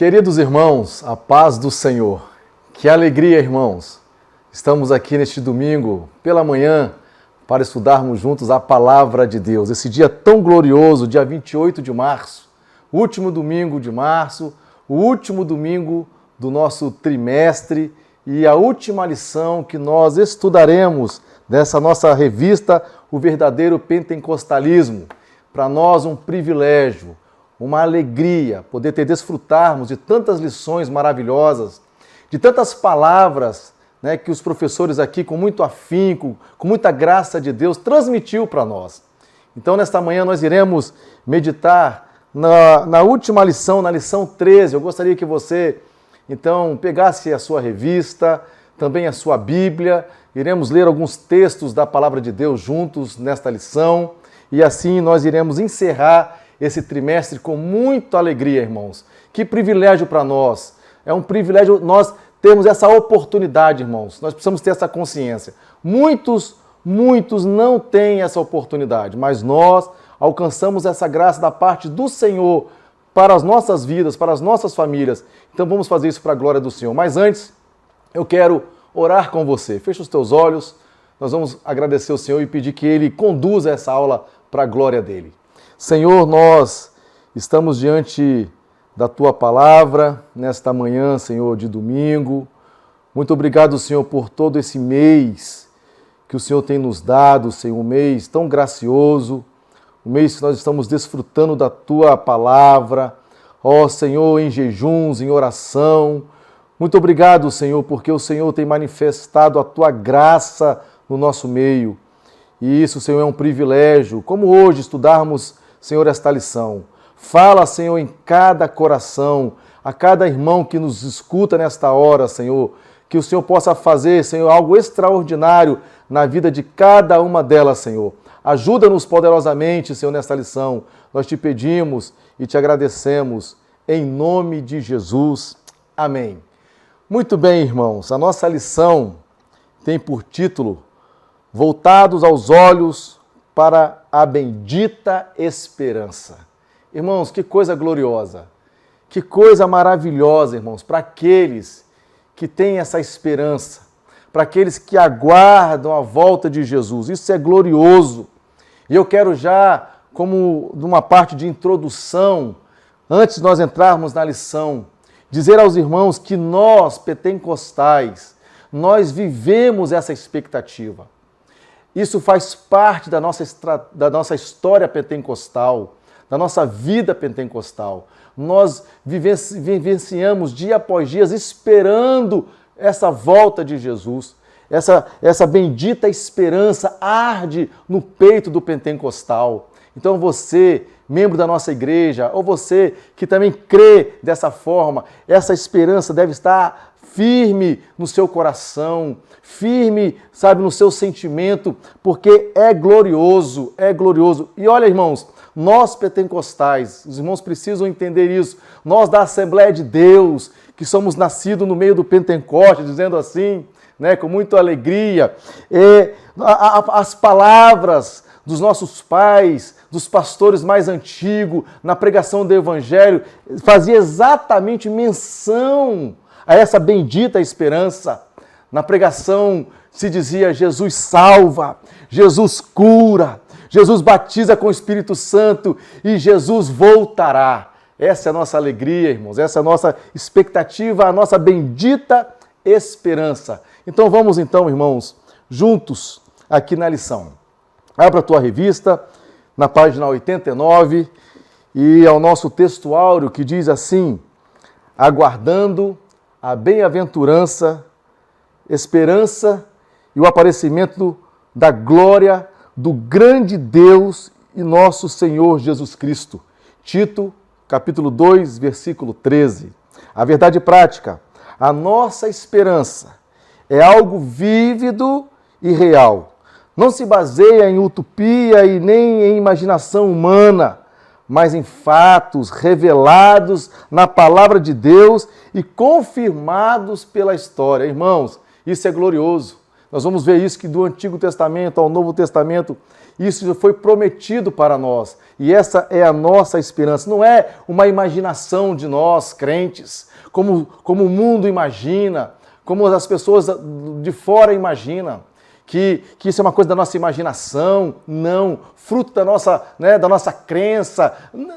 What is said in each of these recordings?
Queridos irmãos, a paz do Senhor. Que alegria, irmãos. Estamos aqui neste domingo, pela manhã, para estudarmos juntos a palavra de Deus. Esse dia tão glorioso, dia 28 de março, último domingo de março, o último domingo do nosso trimestre e a última lição que nós estudaremos nessa nossa revista, O Verdadeiro Pentecostalismo. Para nós um privilégio, uma alegria poder desfrutarmos de tantas lições maravilhosas, de tantas palavras, que os professores aqui, com muito afinco, com muita graça de Deus, transmitiu para nós. Então, nesta manhã, nós iremos meditar na última lição, na lição 13. Eu gostaria que você, então, pegasse a sua revista, também a sua Bíblia. Iremos ler alguns textos da Palavra de Deus juntos nesta lição. E assim nós iremos encerrar esse trimestre com muita alegria, irmãos. Que privilégio para nós. É um privilégio nós termos essa oportunidade, irmãos. Nós precisamos ter essa consciência. Muitos não têm essa oportunidade, mas nós alcançamos essa graça da parte do Senhor para as nossas vidas, para as nossas famílias. Então vamos fazer isso para a glória do Senhor. Mas antes, eu quero orar com você. Fecha os teus olhos. Nós vamos agradecer ao Senhor e pedir que Ele conduza essa aula para a glória dEle. Senhor, nós estamos diante da Tua Palavra nesta manhã, Senhor, de domingo. Muito obrigado, Senhor, por todo esse mês que o Senhor tem nos dado, Senhor, um mês tão gracioso, um mês que nós estamos desfrutando da Tua Palavra, ó Senhor, em jejuns, em oração. Muito obrigado, Senhor, porque o Senhor tem manifestado a Tua graça no nosso meio. E isso, Senhor, é um privilégio, como hoje estudarmos, Senhor, esta lição. Fala, Senhor, em cada coração, a cada irmão que nos escuta nesta hora, Senhor, que o Senhor possa fazer, Senhor, algo extraordinário na vida de cada uma delas, Senhor. Ajuda-nos poderosamente, Senhor, nesta lição. Nós te pedimos e te agradecemos, em nome de Jesus. Amém. Muito bem, irmãos, a nossa lição tem por título Voltados aos olhos para a bendita esperança. Irmãos, que coisa gloriosa, que coisa maravilhosa, irmãos, para aqueles que têm essa esperança, para aqueles que aguardam a volta de Jesus. Isso é glorioso. E eu quero já, como numa parte de introdução, antes de nós entrarmos na lição, dizer aos irmãos que nós, pentecostais, nós vivemos essa expectativa. Isso faz parte da nossa história pentecostal, da nossa vida pentecostal. Nós vivenciamos dia após dia esperando essa volta de Jesus. Essa bendita esperança arde no peito do pentecostal. Então você, membro da nossa igreja, ou você que também crê dessa forma, essa esperança deve estar firme no seu coração, firme, sabe, no seu sentimento, porque é glorioso, é glorioso. E olha, irmãos, nós pentecostais, os irmãos precisam entender isso, nós da Assembleia de Deus, que somos nascidos no meio do Pentecoste, dizendo assim, com muita alegria, as palavras dos nossos pais, dos pastores mais antigos, na pregação do Evangelho, fazia exatamente menção a essa bendita esperança. Na pregação se dizia: Jesus salva, Jesus cura, Jesus batiza com o Espírito Santo e Jesus voltará. Essa é a nossa alegria, irmãos, essa é a nossa expectativa, a nossa bendita esperança. Então vamos, irmãos, juntos aqui na lição. Abra a tua revista, na página 89, e ao nosso texto áureo que diz assim: aguardando a bem-aventurança, esperança e o aparecimento da glória do grande Deus e nosso Senhor Jesus Cristo. Tito, capítulo 2, versículo 13. A verdade prática, a nossa esperança é algo vívido e real. Não se baseia em utopia e nem em imaginação humana, mas em fatos revelados na palavra de Deus e confirmados pela história. Irmãos, isso é glorioso. Nós vamos ver isso que do Antigo Testamento ao Novo Testamento, isso foi prometido para nós. E essa é a nossa esperança. Não é uma imaginação de nós, crentes, como o mundo imagina, como as pessoas de fora imaginam. Que isso é uma coisa da nossa imaginação. Não, fruto da nossa crença.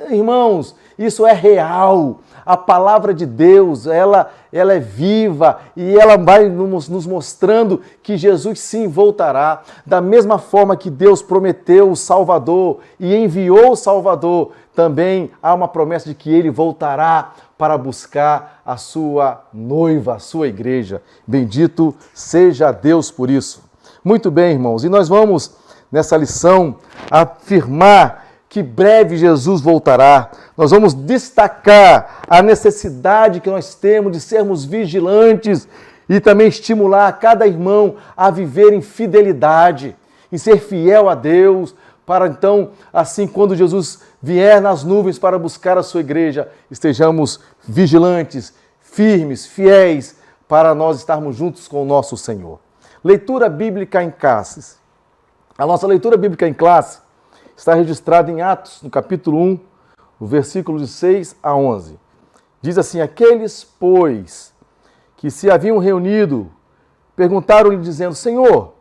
Irmãos, isso é real. A palavra de Deus, ela é viva e ela vai nos mostrando que Jesus sim voltará. Da mesma forma que Deus prometeu o Salvador e enviou o Salvador, também há uma promessa de que ele voltará para buscar a sua noiva, a sua igreja. Bendito seja Deus por isso. Muito bem, irmãos, e nós vamos, nessa lição, afirmar que breve Jesus voltará. Nós vamos destacar a necessidade que nós temos de sermos vigilantes e também estimular cada irmão a viver em fidelidade, em ser fiel a Deus, para então, assim, quando Jesus vier nas nuvens para buscar a sua igreja, estejamos vigilantes, firmes, fiéis, para nós estarmos juntos com o nosso Senhor. Leitura bíblica em classes. A nossa leitura bíblica em classe está registrada em Atos, no capítulo 1, no versículo de 6 a 11. Diz assim: aqueles, pois, que se haviam reunido, perguntaram-lhe dizendo: Senhor,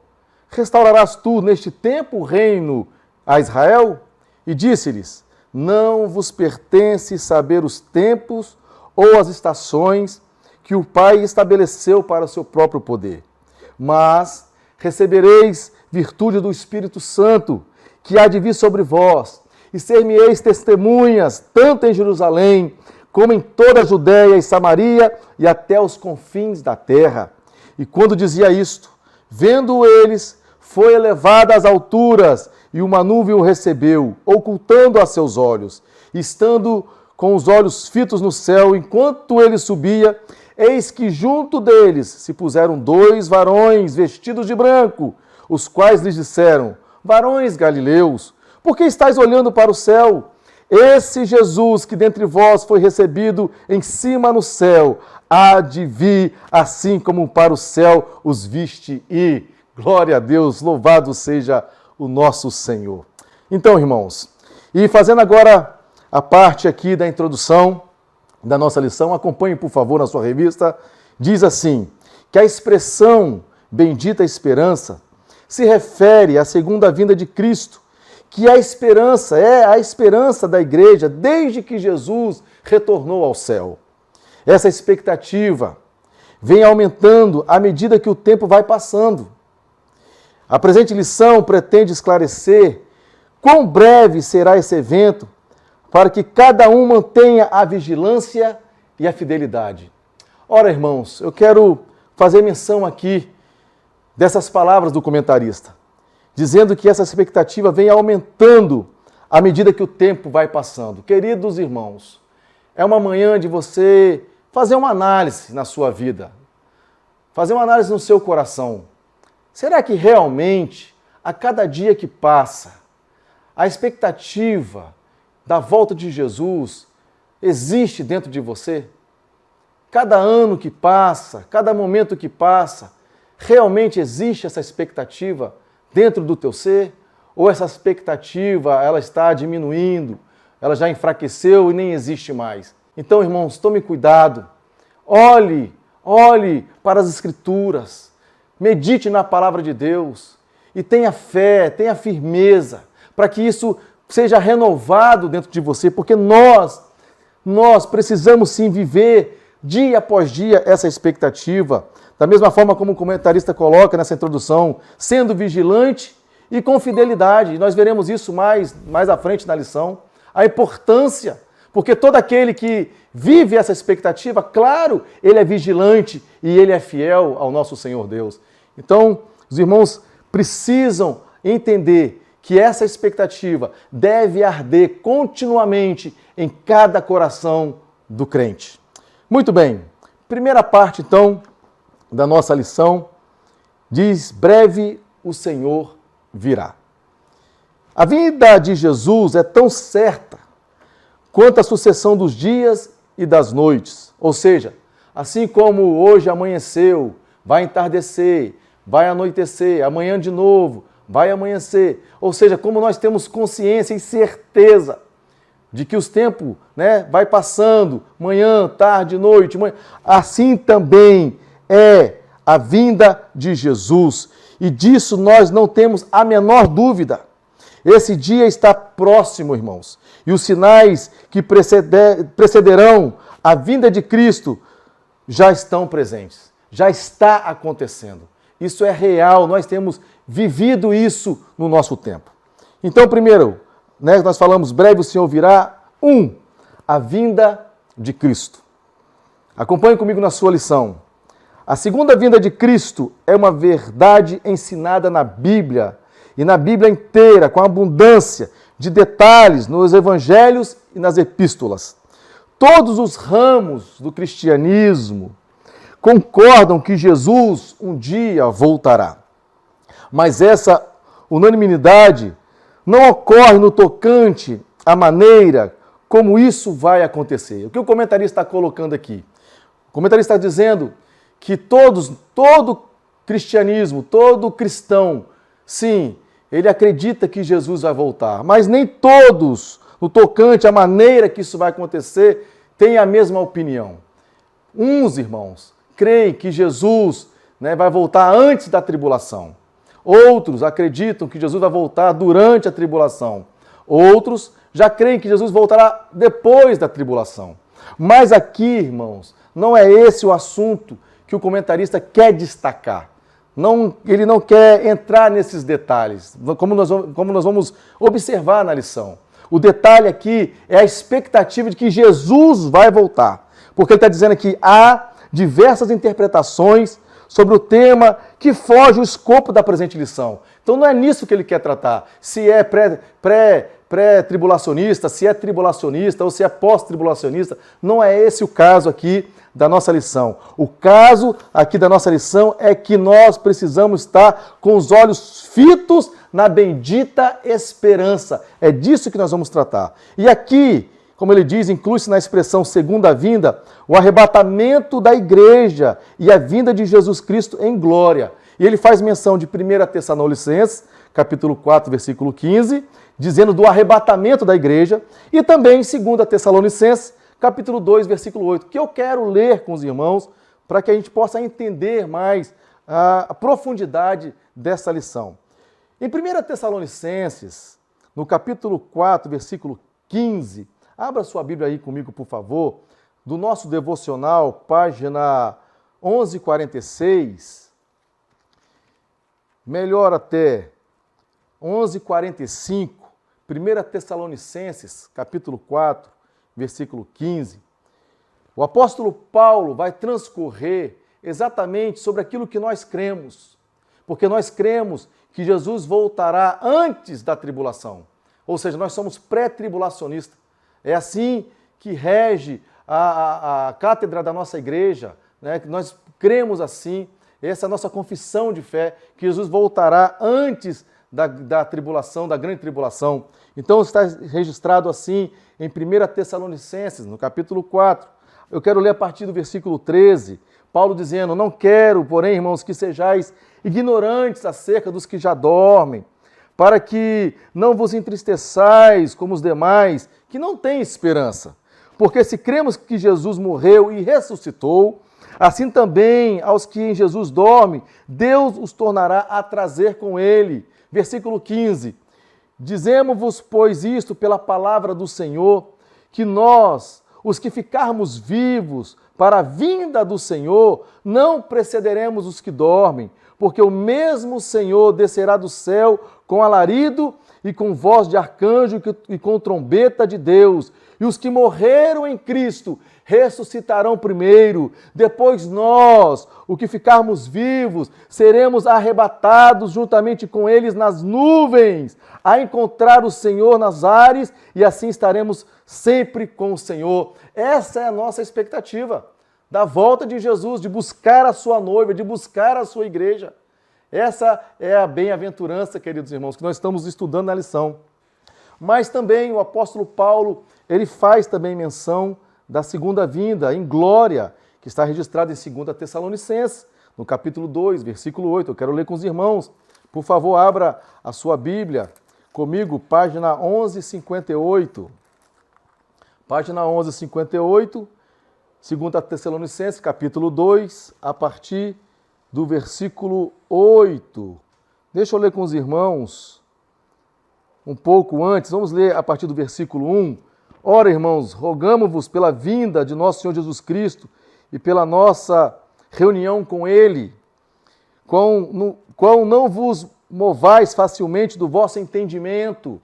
restaurarás tu neste tempo o reino a Israel? E disse-lhes: não vos pertence saber os tempos ou as estações que o Pai estabeleceu para o seu próprio poder. Mas recebereis virtude do Espírito Santo, que há de vir sobre vós, e ser-me-eis testemunhas, tanto em Jerusalém, como em toda a Judéia e Samaria, e até os confins da terra. E quando dizia isto, vendo eles, foi elevado às alturas, e uma nuvem o recebeu, ocultando a seus olhos. Estando com os olhos fitos no céu, enquanto ele subia, eis que junto deles se puseram 2 varões vestidos de branco, os quais lhes disseram: varões galileus, por que estáis olhando para o céu? Esse Jesus que dentre vós foi recebido em cima no céu, há de vir assim como para o céu os viste ir. Glória a Deus, louvado seja o nosso Senhor. Então, irmãos, e fazendo agora a parte aqui da introdução da nossa lição, acompanhe, por favor, na sua revista. Diz assim, que a expressão bendita esperança se refere à segunda vinda de Cristo, que a esperança é a esperança da igreja desde que Jesus retornou ao céu. Essa expectativa vem aumentando à medida que o tempo vai passando. A presente lição pretende esclarecer quão breve será esse evento, para que cada um mantenha a vigilância e a fidelidade. Ora, irmãos, eu quero fazer menção aqui dessas palavras do comentarista, dizendo que essa expectativa vem aumentando à medida que o tempo vai passando. Queridos irmãos, é uma manhã de você fazer uma análise na sua vida, fazer uma análise no seu coração. Será que realmente, a cada dia que passa, a expectativa da volta de Jesus existe dentro de você? Cada ano que passa, cada momento que passa, realmente existe essa expectativa dentro do teu ser? Ou essa expectativa ela está diminuindo, ela já enfraqueceu e nem existe mais? Então, irmãos, tome cuidado, olhe para as Escrituras, medite na palavra de Deus e tenha fé, tenha firmeza, para que isso seja renovado dentro de você, porque nós precisamos sim viver dia após dia essa expectativa. Da mesma forma como o comentarista coloca nessa introdução, sendo vigilante e com fidelidade. Nós veremos isso mais à frente na lição. A importância, porque todo aquele que vive essa expectativa, claro, ele é vigilante e ele é fiel ao nosso Senhor Deus. Então, os irmãos precisam entender que essa expectativa deve arder continuamente em cada coração do crente. Muito bem, primeira parte então da nossa lição diz: breve o Senhor virá. A vinda de Jesus é tão certa quanto a sucessão dos dias e das noites. Ou seja, assim como hoje amanheceu, vai entardecer, vai anoitecer, amanhã de novo, vai amanhecer. Ou seja, como nós temos consciência e certeza de que os tempos, né, vai passando, manhã, tarde, noite, assim também é a vinda de Jesus. E disso nós não temos a menor dúvida. Esse dia está próximo, irmãos. E os sinais que precederão a vinda de Cristo já estão presentes. Já está acontecendo. Isso é real, nós temos vivido isso no nosso tempo. Então, primeiro, né, nós falamos, breve o Senhor virá. A vinda de Cristo. Acompanhe comigo na sua lição. A segunda vinda de Cristo é uma verdade ensinada na Bíblia, e na Bíblia inteira, com abundância de detalhes nos evangelhos e nas epístolas. Todos os ramos do cristianismo concordam que Jesus um dia voltará. Mas essa unanimidade não ocorre no tocante à maneira como isso vai acontecer. O que o comentarista está colocando aqui? O comentarista está dizendo que todo cristianismo, todo cristão, sim, ele acredita que Jesus vai voltar, mas nem todos, no tocante à maneira que isso vai acontecer, têm a mesma opinião. Uns, irmãos, creem que Jesus, né, vai voltar antes da tribulação. Outros acreditam que Jesus vai voltar durante a tribulação. Outros já creem que Jesus voltará depois da tribulação. Mas aqui, irmãos, não é esse o assunto que o comentarista quer destacar. Ele não quer entrar nesses detalhes, como nós vamos observar na lição. O detalhe aqui é a expectativa de que Jesus vai voltar. Porque ele está dizendo que há diversas interpretações sobre o tema que foge o escopo da presente lição. Então não é nisso que ele quer tratar. Se é pré-tribulacionista, se é tribulacionista ou se é pós-tribulacionista, não é esse o caso aqui da nossa lição. O caso aqui da nossa lição é que nós precisamos estar com os olhos fitos na bendita esperança. É disso que nós vamos tratar. E aqui, como ele diz, inclui-se na expressão segunda vinda, o arrebatamento da igreja e a vinda de Jesus Cristo em glória. E ele faz menção de 1 Tessalonicenses, capítulo 4, versículo 15, dizendo do arrebatamento da igreja, e também em 2 Tessalonicenses, capítulo 2, versículo 8, que eu quero ler com os irmãos para que a gente possa entender mais a profundidade dessa lição. Em 1 Tessalonicenses, no capítulo 4, versículo 15, abra sua Bíblia aí comigo, por favor, do nosso devocional, página 1146, melhor até 1145, 1 Tessalonicenses, capítulo 4, versículo 15. O apóstolo Paulo vai transcorrer exatamente sobre aquilo que nós cremos, porque nós cremos que Jesus voltará antes da tribulação, ou seja, nós somos pré-tribulacionistas. É assim que rege a cátedra da nossa igreja, né? Nós cremos assim, essa é a nossa confissão de fé, que Jesus voltará antes da tribulação, da grande tribulação. Então está registrado assim em 1 Tessalonicenses, no capítulo 4. Eu quero ler a partir do versículo 13, Paulo dizendo, não quero, porém, irmãos, que sejais ignorantes acerca dos que já dormem, para que não vos entristeçais como os demais, que não têm esperança. Porque se cremos que Jesus morreu e ressuscitou, assim também aos que em Jesus dormem, Deus os tornará a trazer com ele. Versículo 15. Dizemos-vos, pois, isto pela palavra do Senhor, que nós, os que ficarmos vivos para a vinda do Senhor, não precederemos os que dormem, porque o mesmo Senhor descerá do céu com alarido e com voz de arcanjo e com trombeta de Deus. E os que morreram em Cristo ressuscitarão primeiro. Depois nós, o que ficarmos vivos, seremos arrebatados juntamente com eles nas nuvens, a encontrar o Senhor nas ares, e assim estaremos sempre com o Senhor. Essa é a nossa expectativa da volta de Jesus, de buscar a sua noiva, de buscar a sua igreja. Essa é a bem-aventurança, queridos irmãos, que nós estamos estudando na lição. Mas também o apóstolo Paulo, ele faz também menção da segunda vinda em glória, que está registrado em 2 Tessalonicenses, no capítulo 2, versículo 8. Eu quero ler com os irmãos. Por favor, abra a sua Bíblia comigo, página 1158. Página 1158, 2 Tessalonicenses, capítulo 2, a partir do versículo 8. Deixa eu ler com os irmãos um pouco antes. Vamos ler a partir do versículo 1. Ora, irmãos, rogamo-vos pela vinda de nosso Senhor Jesus Cristo e pela nossa reunião com Ele, qual não vos movais facilmente do vosso entendimento,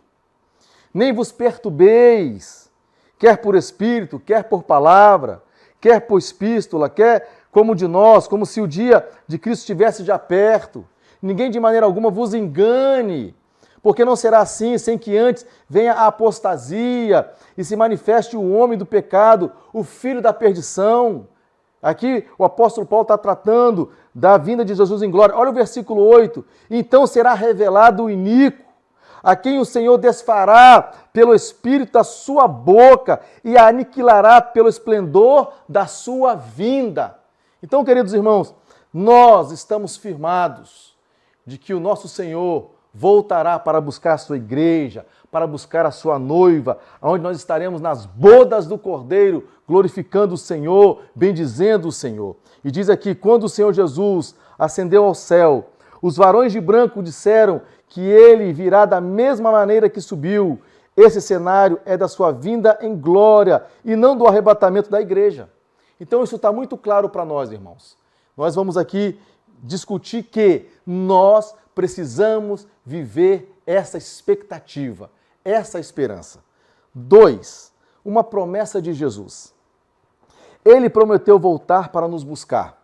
nem vos perturbeis, quer por espírito, quer por palavra, quer por epístola, quer como de nós, como se o dia de Cristo estivesse já perto. Ninguém de maneira alguma vos engane, porque não será assim sem que antes venha a apostasia e se manifeste o homem do pecado, o filho da perdição. Aqui o apóstolo Paulo está tratando da vinda de Jesus em glória. Olha o versículo 8. Então será revelado o iníquo, a quem o Senhor desfará pelo espírito da sua boca e a aniquilará pelo esplendor da sua vinda. Então, queridos irmãos, nós estamos firmados de que o nosso Senhor voltará para buscar a sua igreja, para buscar a sua noiva, onde nós estaremos nas bodas do Cordeiro, glorificando o Senhor, bendizendo o Senhor. E diz aqui, quando o Senhor Jesus ascendeu ao céu, os varões de branco disseram que ele virá da mesma maneira que subiu. Esse cenário é da sua vinda em glória e não do arrebatamento da igreja. Então isso está muito claro para nós, irmãos. Nós vamos aqui discutir que nós precisamos viver essa expectativa, essa esperança. 2, uma promessa de Jesus. Ele prometeu voltar para nos buscar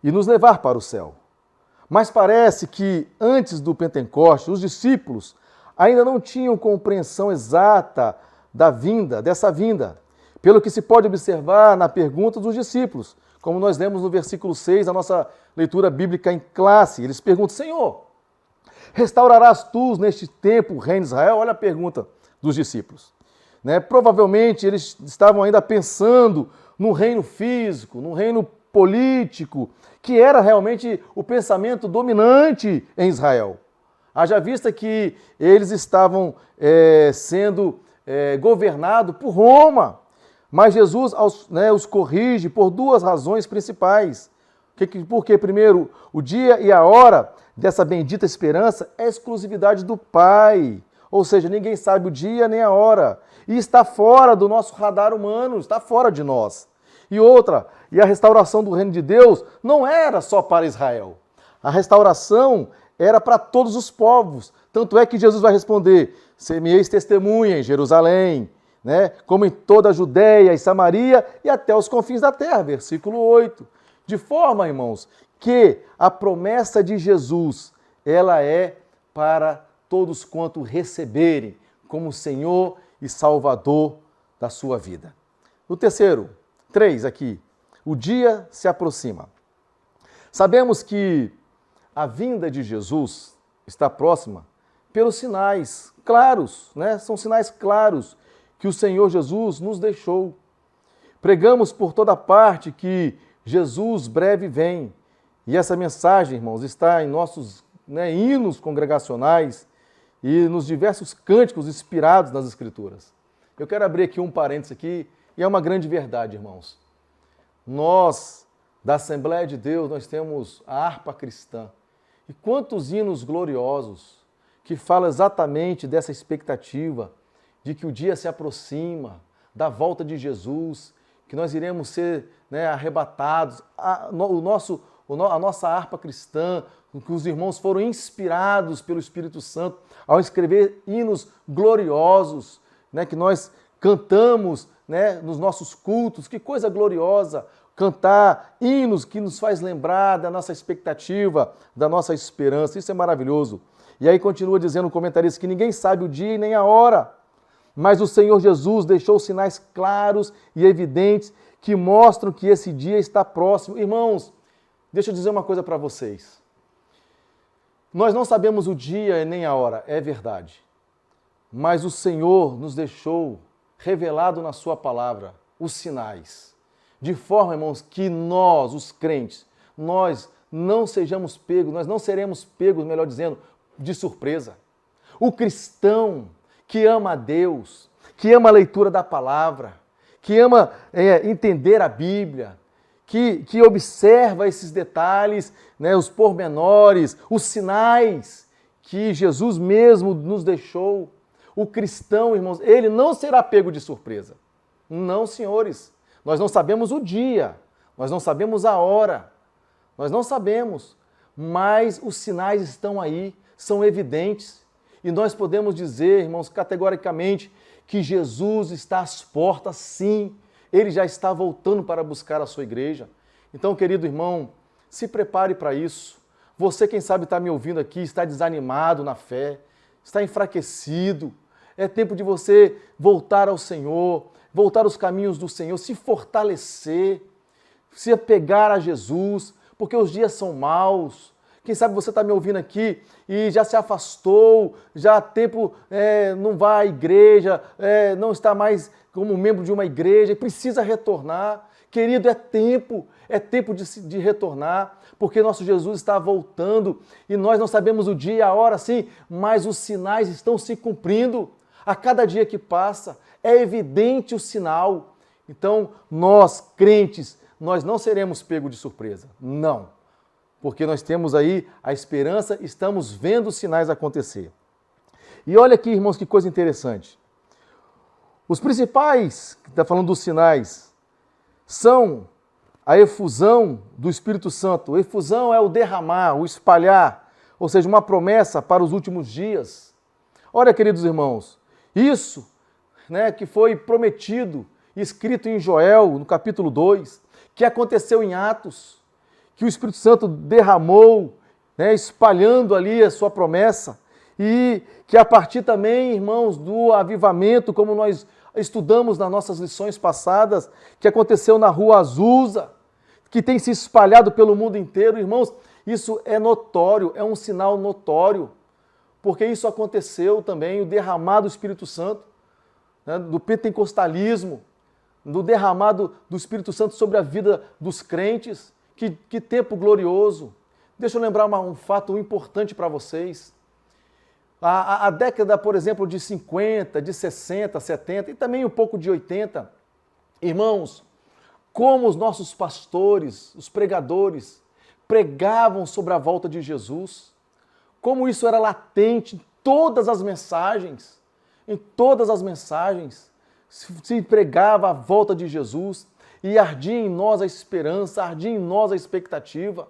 e nos levar para o céu. Mas parece que antes do Pentecostes, os discípulos ainda não tinham compreensão exata dessa vinda, pelo que se pode observar na pergunta dos discípulos, como nós lemos no versículo 6, a nossa leitura bíblica em classe. Eles perguntam, Senhor, restaurarás tu neste tempo o reino de Israel? Olha a pergunta dos discípulos. Provavelmente eles estavam ainda pensando no reino físico, no reino político, que era realmente o pensamento dominante em Israel. Haja vista que eles estavam sendo governados por Roma, mas Jesus os corrige por 2 razões principais. Porque, primeiro, o dia e a hora dessa bendita esperança é exclusividade do Pai. Ou seja, ninguém sabe o dia nem a hora. E está fora do nosso radar humano, está fora de nós. E outra, a restauração do reino de Deus não era só para Israel. A restauração era para todos os povos. Tanto é que Jesus vai responder, me eis testemunha em Jerusalém, como em toda a Judéia e Samaria e até os confins da terra. Versículo 8. De forma, irmãos, que a promessa de Jesus, ela é para todos quanto receberem como Senhor e Salvador da sua vida. O terceiro, 3 aqui, o dia se aproxima. Sabemos que a vinda de Jesus está próxima pelos sinais claros, São sinais claros que o Senhor Jesus nos deixou. Pregamos por toda parte que Jesus breve vem. E essa mensagem, irmãos, está em nossos hinos congregacionais e nos diversos cânticos inspirados nas Escrituras. Eu quero abrir aqui um parênteses aqui, e é uma grande verdade, irmãos. Nós, da Assembleia de Deus, nós temos a harpa cristã. E quantos hinos gloriosos que falam exatamente dessa expectativa de que o dia se aproxima, da volta de Jesus, que nós iremos ser arrebatados. A nossa harpa cristã, que os irmãos foram inspirados pelo Espírito Santo ao escrever hinos gloriosos, que nós cantamos nos nossos cultos. Que coisa gloriosa! Cantar hinos que nos faz lembrar da nossa expectativa, da nossa esperança. Isso é maravilhoso. E aí continua dizendo o comentarista que ninguém sabe o dia e nem a hora, mas o Senhor Jesus deixou sinais claros e evidentes que mostram que esse dia está próximo. Irmãos, deixa eu dizer uma coisa para vocês. Nós não sabemos o dia e nem a hora, é verdade. Mas o Senhor nos deixou revelado na sua palavra os sinais. De forma, irmãos, que nós, os crentes, nós não sejamos pegos, nós não seremos pegos, melhor dizendo, de surpresa. O cristão que ama a Deus, que ama a leitura da palavra, que ama entender a Bíblia, que observa esses detalhes, né, os pormenores, os sinais que Jesus mesmo nos deixou. O cristão, irmãos, ele não será pego de surpresa. Não, senhores. Nós não sabemos o dia, nós não sabemos a hora, nós não sabemos, mas os sinais estão aí, são evidentes. E nós podemos dizer, irmãos, categoricamente, que Jesus está às portas, sim. Ele já está voltando para buscar a sua igreja. Então, querido irmão, se prepare para isso. Você, quem sabe, está me ouvindo aqui, está desanimado na fé, está enfraquecido. É tempo de você voltar ao Senhor, voltar aos caminhos do Senhor, se fortalecer, se apegar a Jesus, porque os dias são maus. Quem sabe você está me ouvindo aqui e já se afastou, já há tempo não vai à igreja, não está mais como membro de uma igreja, e precisa retornar. Querido, é tempo de retornar, porque nosso Jesus está voltando e nós não sabemos o dia e a hora, sim, mas os sinais estão se cumprindo. A cada dia que passa, é evidente o sinal. Então, nós, crentes, nós não seremos pegos de surpresa. Não. Porque nós temos aí a esperança, estamos vendo os sinais acontecer. E olha aqui, irmãos, que coisa interessante. Os principais, que está falando dos sinais, são a efusão do Espírito Santo. A efusão é o derramar, o espalhar, ou seja, uma promessa para os últimos dias. Olha, queridos irmãos, isso, né, que foi prometido, escrito em Joel, no capítulo 2, que aconteceu em Atos, que o Espírito Santo derramou, né, espalhando ali a sua promessa, e que a partir também, irmãos, do avivamento, como nós estudamos nas nossas lições passadas, que aconteceu na Rua Azusa, que tem se espalhado pelo mundo inteiro, irmãos, isso é notório, é um sinal notório, porque isso aconteceu também, o derramado do Espírito Santo, né, do pentecostalismo, do derramado do Espírito Santo sobre a vida dos crentes. Que tempo glorioso. Deixa eu lembrar um fato importante para vocês. A década, por exemplo, de 50, de 60, 70 e também um pouco de 80, irmãos, como os nossos pastores, os pregadores, pregavam sobre a volta de Jesus, como isso era latente em todas as mensagens, se pregava a volta de Jesus e ardia em nós a esperança, ardia em nós a expectativa.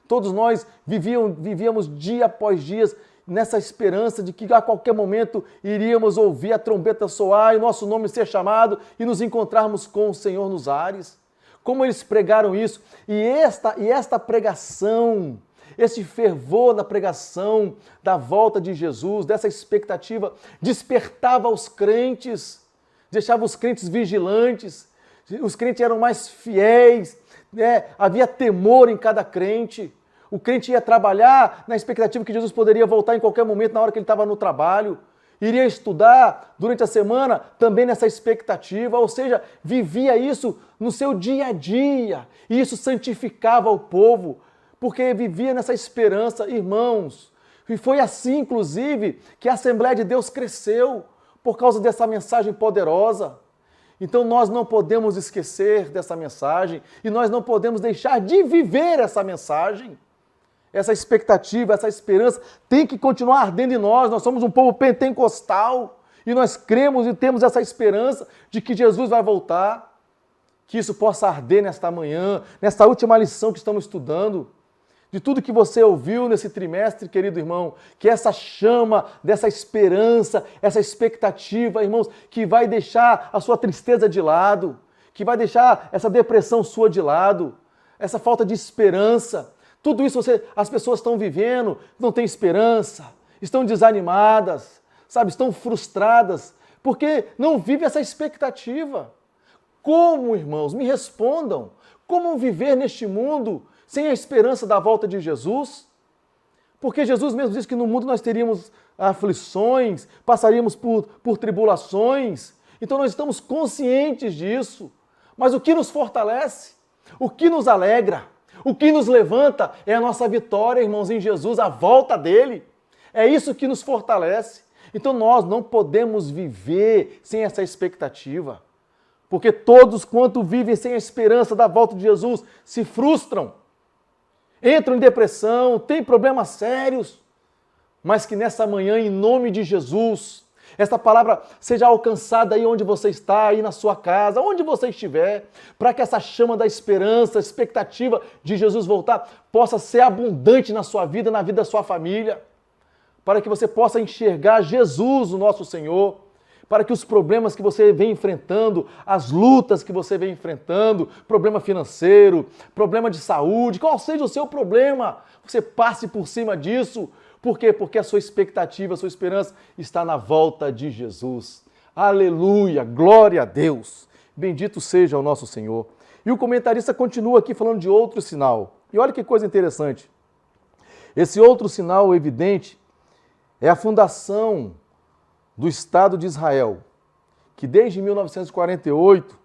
Todos nós vivíamos dia após dia nessa esperança de que a qualquer momento iríamos ouvir a trombeta soar e nosso nome ser chamado e nos encontrarmos com o Senhor nos ares. Como eles pregaram isso. E esta pregação, esse fervor da pregação da volta de Jesus, dessa expectativa, despertava os crentes, deixava os crentes vigilantes, os crentes eram mais fiéis, né? Havia temor em cada crente. O crente ia trabalhar na expectativa que Jesus poderia voltar em qualquer momento, na hora que ele estava no trabalho. Iria estudar durante a semana também nessa expectativa, ou seja, vivia isso no seu dia a dia. E isso santificava o povo, porque vivia nessa esperança, irmãos. E foi assim, inclusive, que a Assembleia de Deus cresceu, por causa dessa mensagem poderosa. Então nós não podemos esquecer dessa mensagem e nós não podemos deixar de viver essa mensagem. Essa expectativa, essa esperança tem que continuar ardendo em nós. Nós somos um povo pentecostal e nós cremos e temos essa esperança de que Jesus vai voltar. Que isso possa arder nesta manhã, nesta última lição que estamos estudando. De tudo que você ouviu nesse trimestre, querido irmão, que essa chama dessa esperança, essa expectativa, irmãos, que vai deixar a sua tristeza de lado, que vai deixar essa depressão sua de lado, essa falta de esperança. Tudo isso as pessoas estão vivendo, não têm esperança, estão desanimadas, sabe, estão frustradas, porque não vivem essa expectativa. Como, irmãos, me respondam, como viver neste mundo sem a esperança da volta de Jesus? Porque Jesus mesmo disse que no mundo nós teríamos aflições, passaríamos por tribulações. Então nós estamos conscientes disso. Mas o que nos fortalece? O que nos alegra? O que nos levanta é a nossa vitória, irmãos, em Jesus, a volta dele. É isso que nos fortalece. Então nós não podemos viver sem essa expectativa. Porque todos quanto vivem sem a esperança da volta de Jesus se frustram, entram em depressão, têm problemas sérios. Mas que nessa manhã, em nome de Jesus, esta palavra seja alcançada aí onde você está, aí na sua casa, onde você estiver, para que essa chama da esperança, a expectativa de Jesus voltar, possa ser abundante na sua vida, na vida da sua família, para que você possa enxergar Jesus, o nosso Senhor, para que os problemas que você vem enfrentando, as lutas que você vem enfrentando, problema financeiro, problema de saúde, qual seja o seu problema, você passe por cima disso. Por quê? Porque a sua expectativa, a sua esperança está na volta de Jesus. Aleluia, glória a Deus. Bendito seja o nosso Senhor. E o comentarista continua aqui falando de outro sinal. E olha que coisa interessante. Esse outro sinal evidente é a fundação do Estado de Israel, que desde 1948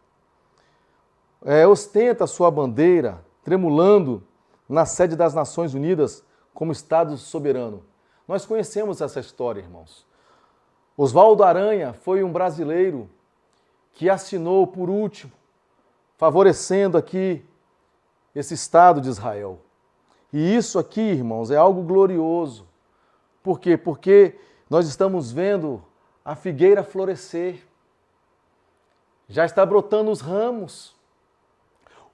ostenta sua bandeira, tremulando na sede das Nações Unidas como Estado soberano. Nós conhecemos essa história, irmãos. Oswaldo Aranha foi um brasileiro que assinou por último, favorecendo aqui esse Estado de Israel. E isso aqui, irmãos, é algo glorioso. Por quê? Porque nós estamos vendo a figueira florescer. Já está brotando os ramos.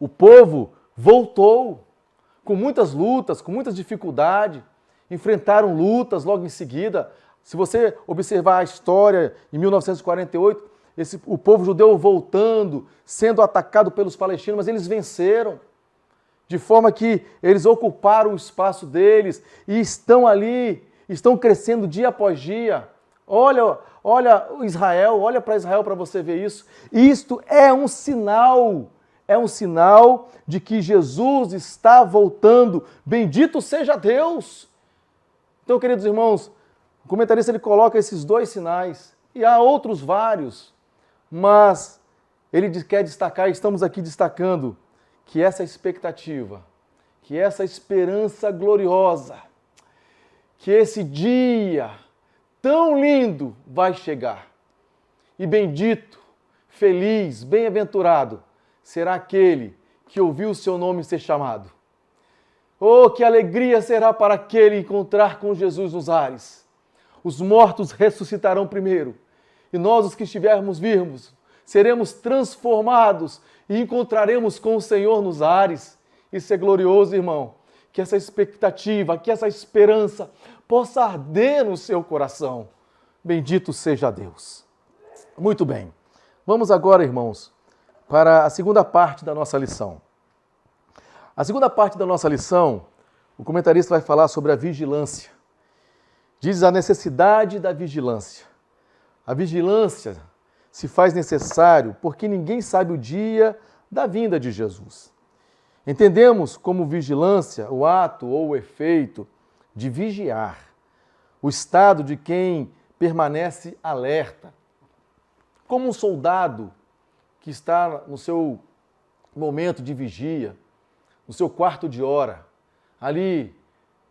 O povo voltou com muitas lutas, com muitas dificuldades, enfrentaram lutas logo em seguida. Se você observar a história, em 1948, o povo judeu voltando, sendo atacado pelos palestinos, mas eles venceram, de forma que eles ocuparam o espaço deles e estão ali, estão crescendo dia após dia. Olha Israel, olha para Israel para você ver isso. Isto é um sinal de que Jesus está voltando. Bendito seja Deus! Então, queridos irmãos, o comentarista ele coloca esses dois sinais, e há outros vários, mas ele quer destacar, estamos aqui destacando, que essa expectativa, que essa esperança gloriosa, que esse dia tão lindo vai chegar. E bendito, feliz, bem-aventurado será aquele que ouviu o seu nome ser chamado. Oh, que alegria será para aquele encontrar com Jesus nos ares. Os mortos ressuscitarão primeiro, e nós, os que estivermos vivos, seremos transformados e encontraremos com o Senhor nos ares. Isso é glorioso, irmão. Que essa expectativa, que essa esperança possa arder no seu coração. Bendito seja Deus. Muito bem. Vamos agora, irmãos, para a segunda parte da nossa lição. A segunda parte da nossa lição, o comentarista vai falar sobre a vigilância. Diz a necessidade da vigilância. A vigilância se faz necessário porque ninguém sabe o dia da vinda de Jesus. Entendemos como vigilância o ato ou o efeito de vigiar, o estado de quem permanece alerta, como um soldado que está no seu momento de vigia, no seu quarto de hora, ali,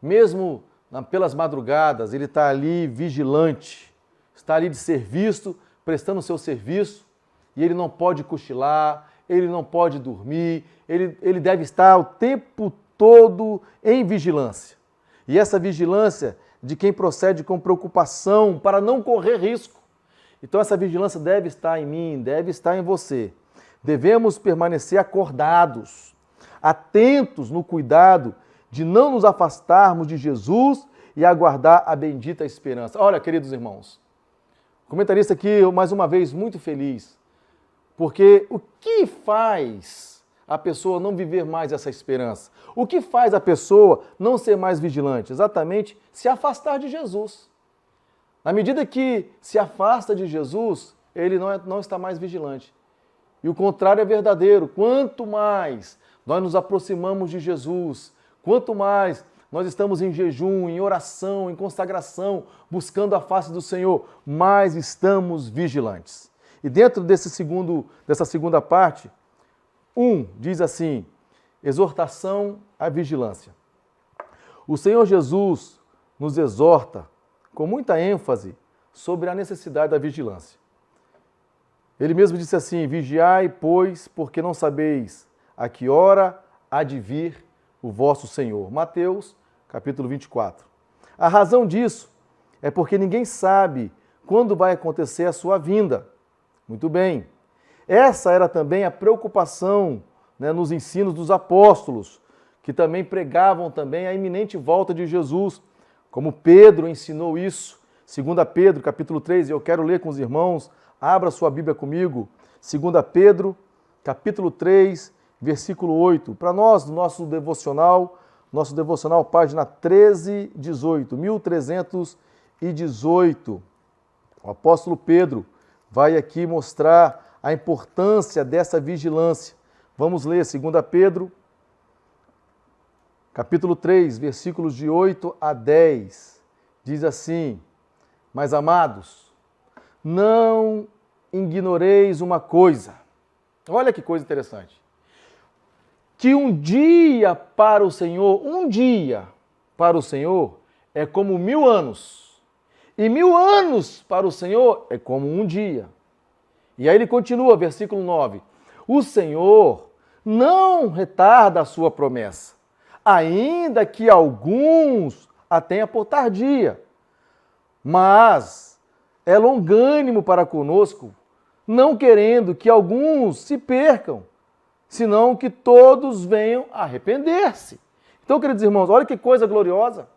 mesmo pelas madrugadas, ele está ali vigilante, está ali de serviço, prestando o seu serviço, e ele não pode cochilar, ele não pode dormir, ele deve estar o tempo todo em vigilância. E essa vigilância de quem procede com preocupação para não correr risco. Então essa vigilância deve estar em mim, deve estar em você. Devemos permanecer acordados, atentos no cuidado de não nos afastarmos de Jesus e aguardar a bendita esperança. Olha, queridos irmãos, o comentarista aqui, mais uma vez, muito feliz, porque o que faz a pessoa não viver mais essa esperança? O que faz a pessoa não ser mais vigilante? Exatamente se afastar de Jesus. Na medida que se afasta de Jesus, ele não está mais vigilante. E o contrário é verdadeiro. Quanto mais nós nos aproximamos de Jesus, quanto mais nós estamos em jejum, em oração, em consagração, buscando a face do Senhor, mais estamos vigilantes. E dentro dessa segunda parte, diz assim, exortação à vigilância. O Senhor Jesus nos exorta com muita ênfase sobre a necessidade da vigilância. Ele mesmo disse assim: vigiai, pois, porque não sabeis a que hora há de vir o vosso Senhor. Mateus, capítulo 24. A razão disso é porque ninguém sabe quando vai acontecer a sua vinda. Muito bem. Essa era também a preocupação, nos ensinos dos apóstolos, que também pregavam também a iminente volta de Jesus, como Pedro ensinou isso. 2 Pedro, capítulo 3, e eu quero ler com os irmãos, abra sua Bíblia comigo. 2 Pedro, capítulo 3, versículo 8. Para nós, nosso devocional, página 1318, 1318. O apóstolo Pedro vai aqui mostrar a importância dessa vigilância. Vamos ler 2 Pedro, capítulo 3, versículos de 8 a 10. Diz assim: mas amados, não ignoreis uma coisa. Olha que coisa interessante. Que um dia para o Senhor é como 1000 anos. E 1000 anos para o Senhor é como um dia. E aí ele continua, versículo 9. O Senhor não retarda a sua promessa, ainda que alguns a tenha por tardia, mas é longânimo para conosco, não querendo que alguns se percam, senão que todos venham a arrepender-se. Então, queridos irmãos, olha que coisa gloriosa,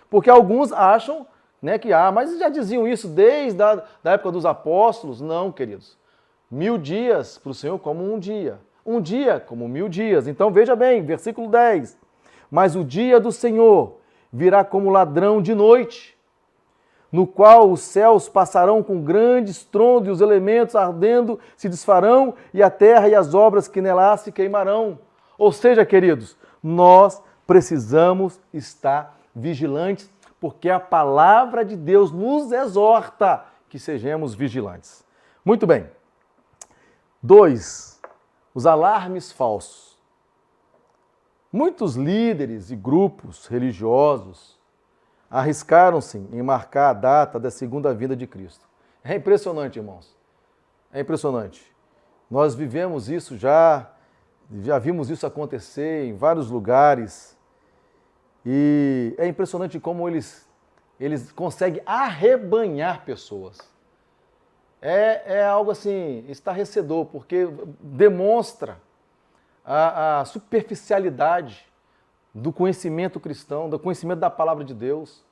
porque alguns acham que, mas já diziam isso desde a época dos apóstolos. Não, queridos. 1000 dias para o Senhor como um dia. Um dia como 1000 dias. Então, veja bem, versículo 10. Mas o dia do Senhor virá como ladrão de noite, no qual os céus passarão com grande estrondo e os elementos ardendo se desfarão e a terra e as obras que nela se queimarão. Ou seja, queridos, nós precisamos estar vigilantes, porque a palavra de Deus nos exorta que sejamos vigilantes. Muito bem. 2. Os alarmes falsos. Muitos líderes e grupos religiosos arriscaram-se em marcar a data da segunda vinda de Cristo. É impressionante, irmãos. É impressionante. Nós vivemos isso já vimos isso acontecer em vários lugares. E é impressionante como eles conseguem arrebanhar pessoas. É algo assim, estarrecedor, porque demonstra a superficialidade do conhecimento cristão, do conhecimento da palavra de Deus.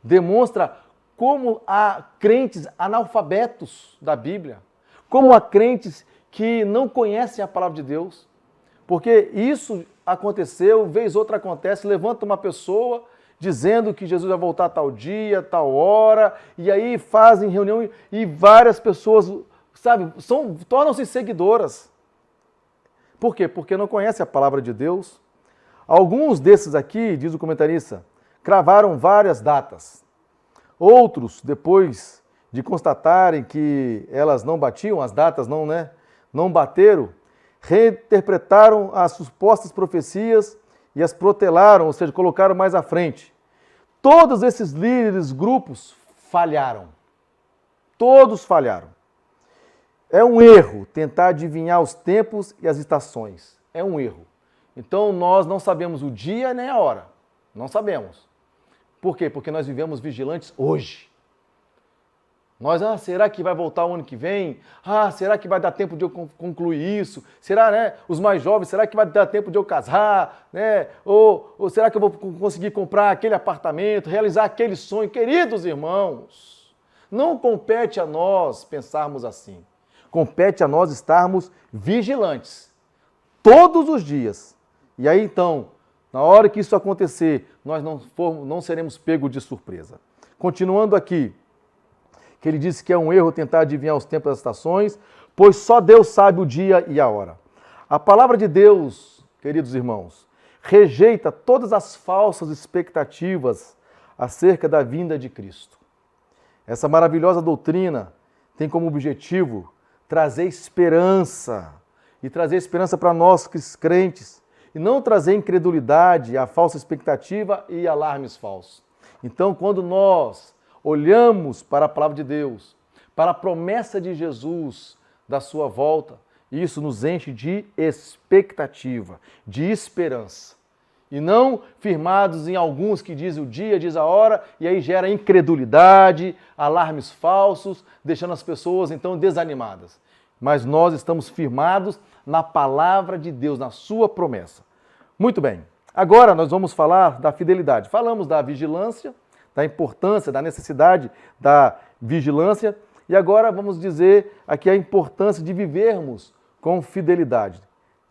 Demonstra como há crentes analfabetos da Bíblia, como há crentes que não conhecem a palavra de Deus. Porque isso aconteceu, vez outra acontece, levanta uma pessoa dizendo que Jesus vai voltar tal dia, tal hora, e aí fazem reunião e várias pessoas, tornam-se seguidoras. Por quê? Porque não conhecem a palavra de Deus. Alguns desses aqui, diz o comentarista, cravaram várias datas. Outros, depois de constatarem que elas não batiam, as datas não bateram, reinterpretaram as supostas profecias e as protelaram, ou seja, colocaram mais à frente. Todos esses líderes, grupos, falharam. Todos falharam. É um erro tentar adivinhar os tempos e as estações. É um erro. Então, nós não sabemos o dia nem a hora. Não sabemos. Por quê? Porque nós vivemos vigilantes hoje. Nós, será que vai voltar o ano que vem? Será que vai dar tempo de eu concluir isso? Será, os mais jovens, será que vai dar tempo de eu casar? Ou será que eu vou conseguir comprar aquele apartamento, realizar aquele sonho? Queridos irmãos, não compete a nós pensarmos assim. Compete a nós estarmos vigilantes todos os dias. E aí, então, na hora que isso acontecer, nós não seremos pegos de surpresa. Continuando aqui, que ele disse que é um erro tentar adivinhar os tempos e as estações, pois só Deus sabe o dia e a hora. A palavra de Deus, queridos irmãos, rejeita todas as falsas expectativas acerca da vinda de Cristo. Essa maravilhosa doutrina tem como objetivo trazer esperança, e trazer esperança para nós crentes, e não trazer incredulidade, a falsa expectativa e alarmes falsos. Então, quando nós olhamos para a palavra de Deus, para a promessa de Jesus da sua volta, isso nos enche de expectativa, de esperança. E não firmados em alguns que dizem o dia, diz a hora, e aí gera incredulidade, alarmes falsos, deixando as pessoas então desanimadas. Mas nós estamos firmados na palavra de Deus, na sua promessa. Muito bem. Agora nós vamos falar da fidelidade. Falamos da vigilância, da importância, da necessidade da vigilância, e agora vamos dizer aqui a importância de vivermos com fidelidade.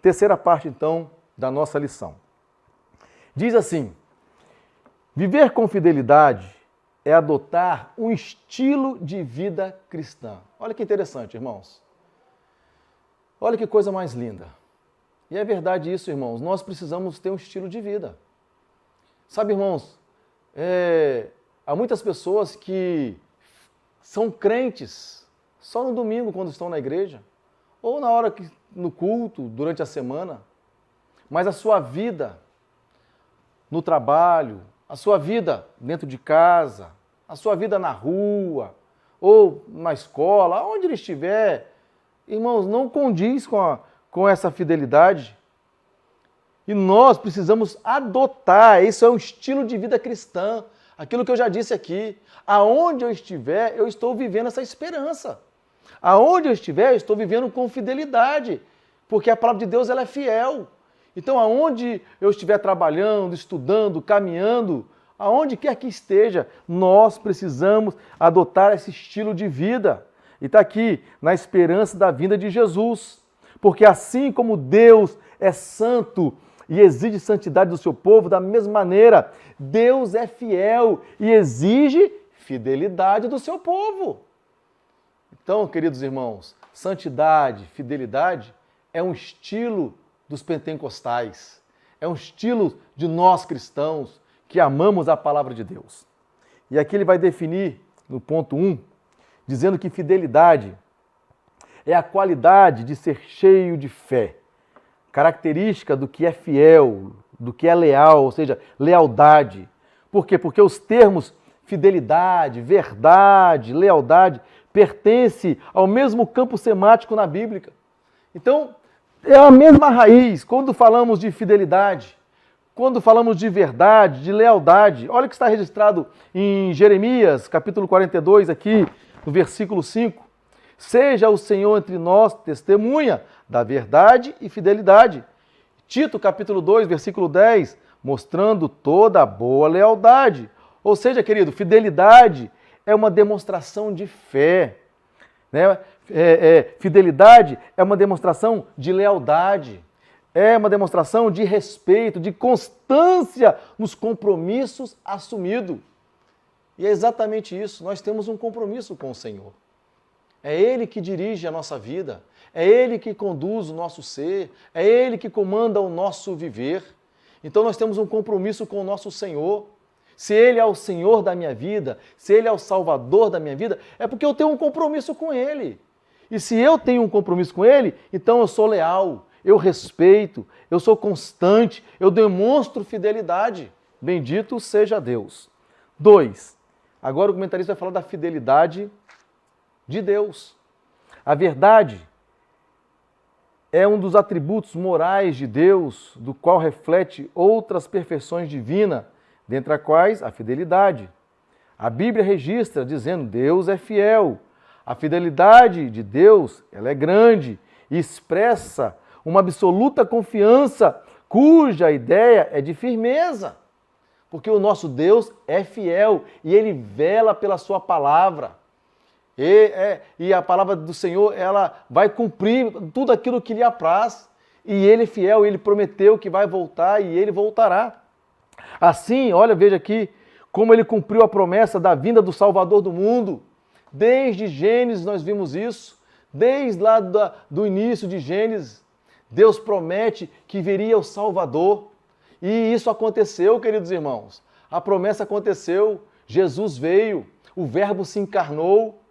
Terceira parte, então, da nossa lição. Diz assim: viver com fidelidade é adotar um estilo de vida cristã. Olha que interessante, irmãos. Olha que coisa mais linda. E é verdade isso, irmãos. Nós precisamos ter um estilo de vida. Sabe, irmãos, há muitas pessoas que são crentes só no domingo, quando estão na igreja, ou na hora que no culto, durante a semana, mas a sua vida no trabalho, a sua vida dentro de casa, a sua vida na rua, ou na escola, onde ele estiver, irmãos, não condiz com essa fidelidade. E nós precisamos adotar, isso é um estilo de vida cristã, aquilo que eu já disse aqui. Aonde eu estiver, eu estou vivendo essa esperança. Aonde eu estiver, eu estou vivendo com fidelidade, porque a palavra de Deus ela é fiel. Então, aonde eu estiver trabalhando, estudando, caminhando, aonde quer que esteja, nós precisamos adotar esse estilo de vida. E está aqui, na esperança da vinda de Jesus. Porque assim como Deus é santo e exige santidade do seu povo, da mesma maneira, Deus é fiel e exige fidelidade do seu povo. Então, queridos irmãos, santidade, fidelidade é um estilo dos pentecostais, é um estilo de nós cristãos que amamos a palavra de Deus. E aqui ele vai definir, no ponto 1, dizendo que fidelidade é a qualidade de ser cheio de fé, característica do que é fiel, do que é leal, ou seja, lealdade. Por quê? Porque os termos fidelidade, verdade, lealdade pertencem ao mesmo campo semântico na Bíblia. Então, é a mesma raiz. Quando falamos de fidelidade, quando falamos de verdade, de lealdade, olha o que está registrado em Jeremias, capítulo 42, aqui, no versículo 5. Seja o Senhor entre nós testemunha da verdade e fidelidade. Tito, capítulo 2, versículo 10, mostrando toda a boa lealdade. Ou seja, querido, fidelidade é uma demonstração de fé. Né? Fidelidade é uma demonstração de lealdade. É uma demonstração de respeito, de constância nos compromissos assumidos. E é exatamente isso. Nós temos um compromisso com o Senhor. É Ele que dirige a nossa vida, é Ele que conduz o nosso ser, é Ele que comanda o nosso viver. Então nós temos um compromisso com o nosso Senhor. Se Ele é o Senhor da minha vida, se Ele é o Salvador da minha vida, é porque eu tenho um compromisso com Ele. E se eu tenho um compromisso com Ele, então eu sou leal, eu respeito, eu sou constante, eu demonstro fidelidade. Bendito seja Deus. 2. Agora o comentarista vai falar da fidelidade de Deus. A verdade é um dos atributos morais de Deus, do qual reflete outras perfeições divinas, dentre as quais a fidelidade. A Bíblia registra dizendo: Deus é fiel. A fidelidade de Deus, ela é grande e expressa uma absoluta confiança, cuja ideia é de firmeza. Porque o nosso Deus é fiel e Ele vela pela sua palavra. E a palavra do Senhor, ela vai cumprir tudo aquilo que lhe apraz. E Ele é fiel, Ele prometeu que vai voltar e Ele voltará. Assim, olha, veja aqui, como Ele cumpriu a promessa da vinda do Salvador do mundo. Desde Gênesis nós vimos isso. Desde lá do início de Gênesis, Deus promete que viria o Salvador. E isso aconteceu, queridos irmãos. A promessa aconteceu, Jesus veio, o Verbo se encarnou,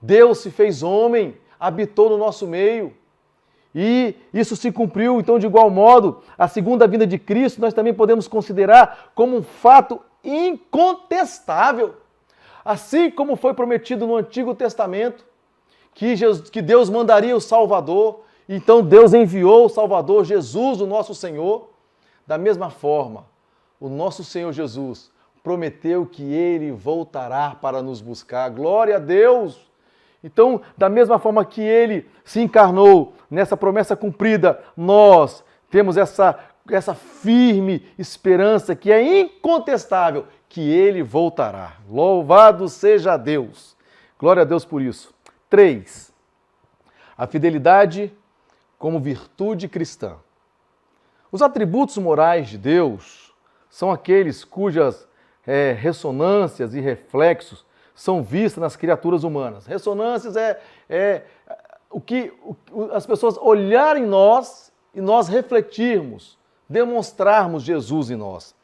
Deus se fez homem, habitou no nosso meio. E isso se cumpriu, então, de igual modo, a segunda vinda de Cristo nós também podemos considerar como um fato incontestável. Assim como foi prometido no Antigo Testamento, que Deus mandaria o Salvador, então Deus enviou o Salvador, Jesus, o nosso Senhor. Da mesma forma, o nosso Senhor Jesus prometeu que Ele voltará para nos buscar. Glória a Deus! Então, da mesma forma que Ele se encarnou nessa promessa cumprida, nós temos essa firme esperança que é incontestável, que Ele voltará. Louvado seja Deus! Glória a Deus por isso. 3. A fidelidade como virtude cristã. Os atributos morais de Deus são aqueles cujas ressonâncias e reflexos são vistas nas criaturas humanas. Ressonâncias é o que as pessoas olharem em nós e nós refletirmos, demonstrarmos Jesus em nós.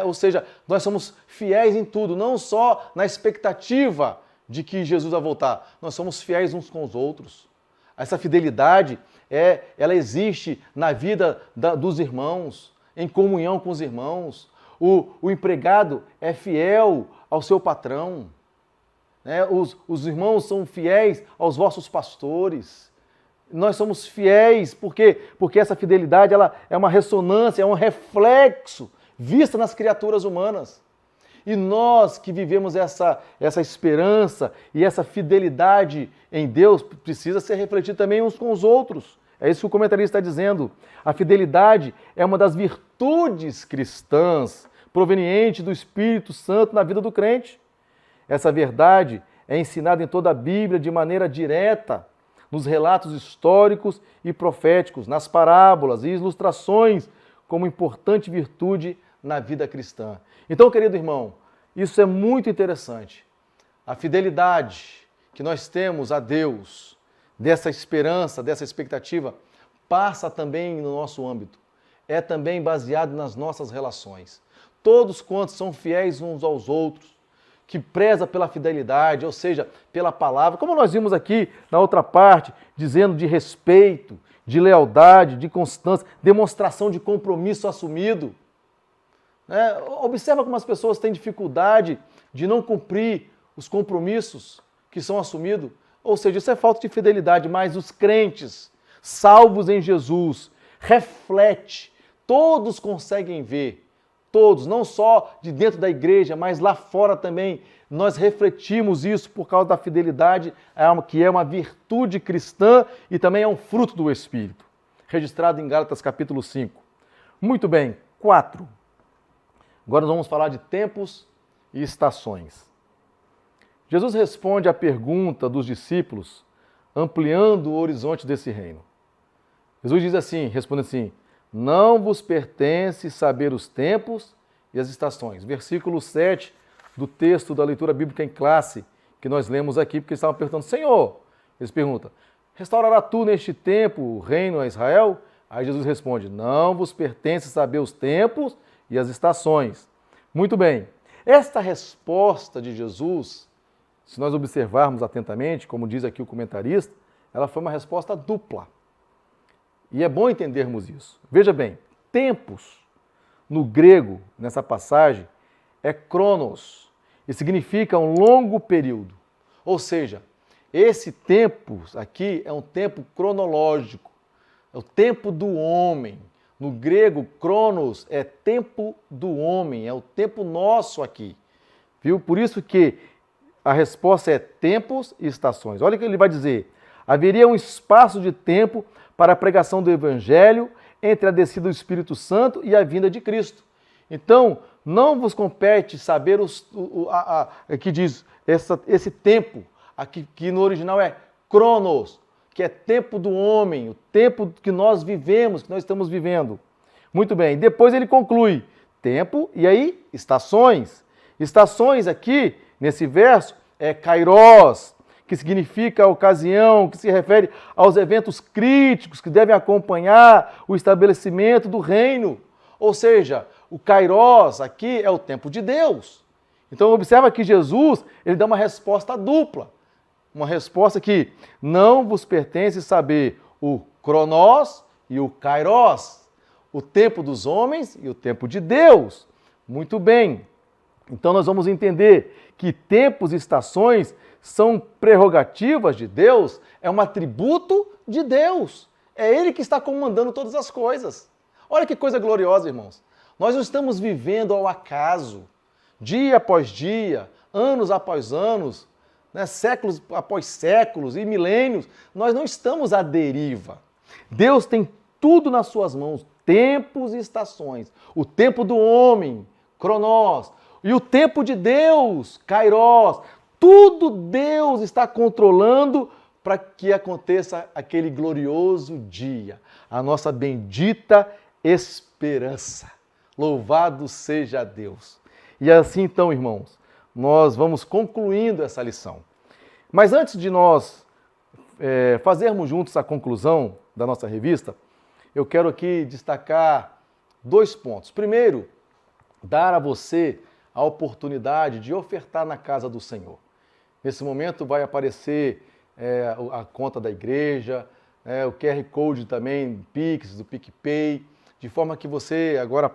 Ou seja, nós somos fiéis em tudo, não só na expectativa de que Jesus vai voltar, nós somos fiéis uns com os outros. Essa fidelidade, ela existe na vida dos irmãos, em comunhão com os irmãos. O empregado é fiel ao seu patrão. Os irmãos são fiéis aos vossos pastores. Nós somos fiéis porque essa fidelidade ela é uma ressonância, é um reflexo vista nas criaturas humanas. E nós que vivemos essa esperança e essa fidelidade em Deus precisa ser refletida também uns com os outros. É isso que o comentarista está dizendo. A fidelidade é uma das virtudes cristãs proveniente do Espírito Santo na vida do crente. Essa verdade é ensinada em toda a Bíblia de maneira direta, nos relatos históricos e proféticos, nas parábolas e ilustrações, como importante virtude na vida cristã. Então, querido irmão, isso é muito interessante. A fidelidade que nós temos a Deus, dessa esperança, dessa expectativa, passa também no nosso âmbito. É também baseado nas nossas relações. Todos quantos são fiéis uns aos outros, que preza pela fidelidade, ou seja, pela palavra, como nós vimos aqui na outra parte, dizendo de respeito, de lealdade, de constância, demonstração de compromisso assumido. Observa como as pessoas têm dificuldade de não cumprir os compromissos que são assumidos. Ou seja, isso é falta de fidelidade, mas os crentes, salvos em Jesus, reflete, todos conseguem ver, todos, não só de dentro da igreja, mas lá fora também, nós refletimos isso por causa da fidelidade, que é uma virtude cristã e também é um fruto do Espírito, registrado em Gálatas capítulo 5. Muito bem, 4. Agora nós vamos falar de tempos e estações. Jesus responde à pergunta dos discípulos, ampliando o horizonte desse reino. Jesus diz assim, responde assim, não vos pertence saber os tempos e as estações. Versículo 7 do texto da leitura bíblica em classe, que nós lemos aqui, porque eles estavam perguntando, Senhor, eles perguntam, restaurará tu neste tempo o reino a Israel? Aí Jesus responde, não vos pertence saber os tempos e as estações. Muito bem, esta resposta de Jesus, se nós observarmos atentamente, como diz aqui o comentarista, ela foi uma resposta dupla. E é bom entendermos isso. Veja bem, tempos, no grego, nessa passagem, é cronos, e significa um longo período. Ou seja, esse tempo aqui é um tempo cronológico, é o tempo do homem. No grego, cronos é tempo do homem, é o tempo nosso aqui. Viu? Por isso que a resposta é tempos e estações. Olha o que ele vai dizer. Haveria um espaço de tempo para a pregação do Evangelho entre a descida do Espírito Santo e a vinda de Cristo. Então, não vos compete saber que diz esse tempo, aqui, que no original é cronos, que é tempo do homem, o tempo que nós vivemos, que nós estamos vivendo. Muito bem, depois ele conclui, tempo e aí estações. Estações aqui, nesse verso, é kairos, que significa a ocasião, que se refere aos eventos críticos que devem acompanhar o estabelecimento do reino. Ou seja, o kairos aqui é o tempo de Deus. Então observa que Jesus, ele dá uma resposta dupla. Uma resposta que não vos pertence saber o Cronos e o Kairos, o tempo dos homens e o tempo de Deus. Muito bem. Então nós vamos entender que tempos e estações são prerrogativas de Deus, é um atributo de Deus. É Ele que está comandando todas as coisas. Olha que coisa gloriosa, irmãos. Nós não estamos vivendo ao acaso, dia após dia, anos após anos, né, séculos após séculos e milênios. Nós não estamos à deriva. Deus tem tudo nas suas mãos, tempos e estações. O tempo do homem, Cronos, e o tempo de Deus, Kairos. Tudo Deus está controlando para que aconteça aquele glorioso dia, a nossa bendita esperança. Louvado seja Deus. E assim então, irmãos, nós vamos concluindo essa lição. Mas antes de nós fazermos juntos a conclusão da nossa revista, eu quero aqui destacar 2 pontos. Primeiro, dar a você a oportunidade de ofertar na casa do Senhor. Nesse momento vai aparecer a conta da igreja, o QR Code também, Pix, do PicPay, de forma que você agora